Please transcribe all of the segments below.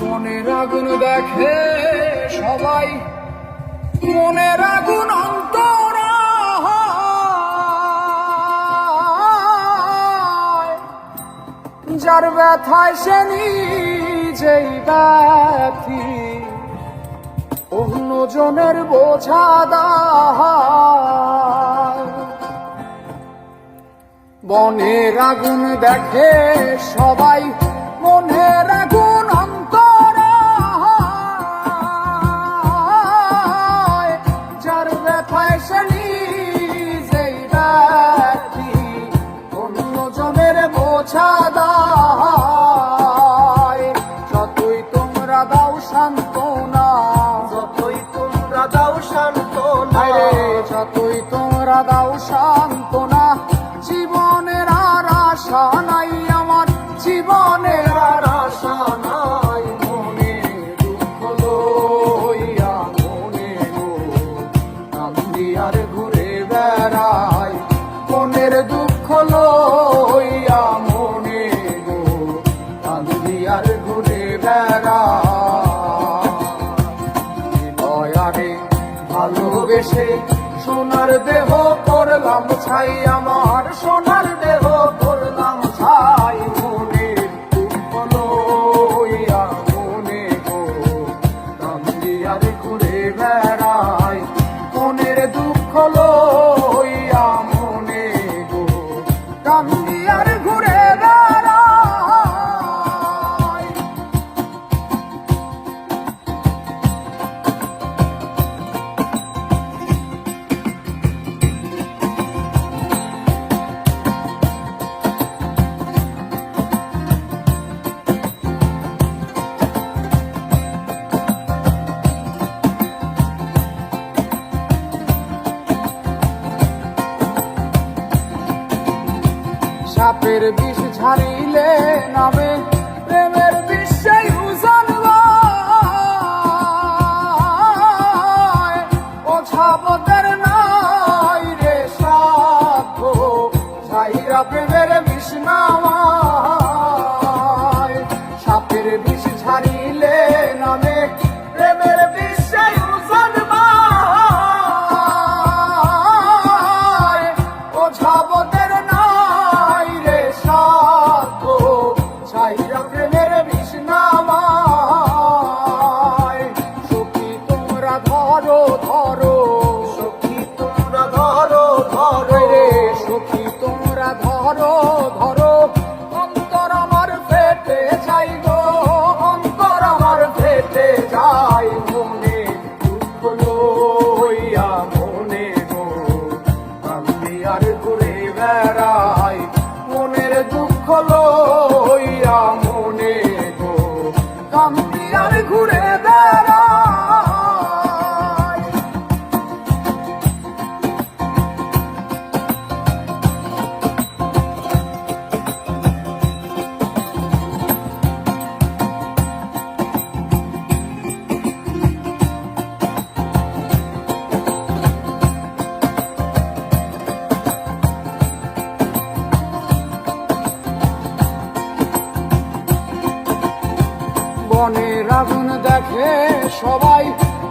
মনের আগুন দেখে সবাই, মনের আগুন অন্তরা, যার ব্যথায় সে নিজেই ব্যথী, অন্যজনের বোঝা দায়। মনের আগুন দেখে সবাই, মনের আগুন অন্তরা, যার ব্যথায় সে নিজেই ব্যথী, অন্যজনের বোঝা দায়। যতই তোমরা দাও সান্ত্বনা, যতই তোমরা দাও সান্ত্বনা, যতই তোমরা দাও সান্ত্বনা, জীবনের আর আশা নাই আমার, জীবনের আর আশা নাই। মনে দুঃখ লইয়া মনে গো কান্দি আর ঘুরে বেড়াই, মনের দুঃখ লইয়া মনে গো কান্দি আর ঘুরে বেড়াই। দয়ারে ভালোবেসে সোনার দেহ করলাম ছাই, আমার সোনার দেহ করলাম ছাই। মনের দুঃখ লইয়া মনে গো কান্দি আর ঘুরে বেড়াই, মনের দুঃখ লইয়া মনে গো কান্দি আর ঘুরে বেড়াই। সাপের বিষ ঝাড়িলে নামে প্রেমের বিষয় উজানবায়, ওঝাবতের নাই রে সাধ্য, ছাইরা প্রেমের বিষ নামায়। সাপের বিষ ঝাড়িলে নামে প্রেমের বিষয় উজানবায়, ওঝাবতের ছাইরা প্রেমের বিষ নামায়। সখী তোমরা ধরো ধরো, সখী তোমরা ধরো ধরো রে সখী তোমরা ধরো ধরো, অন্তর আমার ফেটে যাই গো, অন্তর আমার ফেটে যাই। মনে দুঃখ লইয়া মনে গো কান্দি আর ঘুরে বেড়াই, মনের দুঃখ লইয়া মনে গো কান্দি আর ঘুরে বেড়াই। মনের আগুন দেখে সবাই,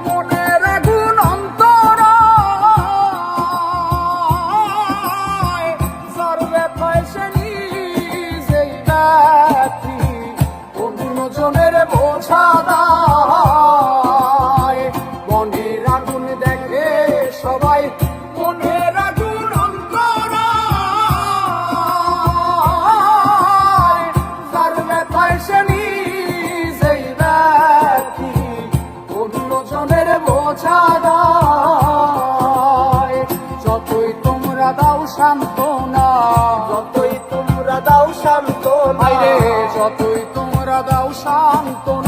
মনের আগুন অন্তরা, যার ব্যথায় সে নিজেই ব্যথী, অন্যজনের বোঝা দায়। মনের আগুন দেখে সবাই, মনের আগুন অন্তরা, যার ব্যথায় সে অন্যজনের বোঝা দায়। যতই তোমরা দাও সান্ত্বনা, যতই তোমরা দাও সান্ত্বনা, যতই তোমরা দাও সান্ত্বনা,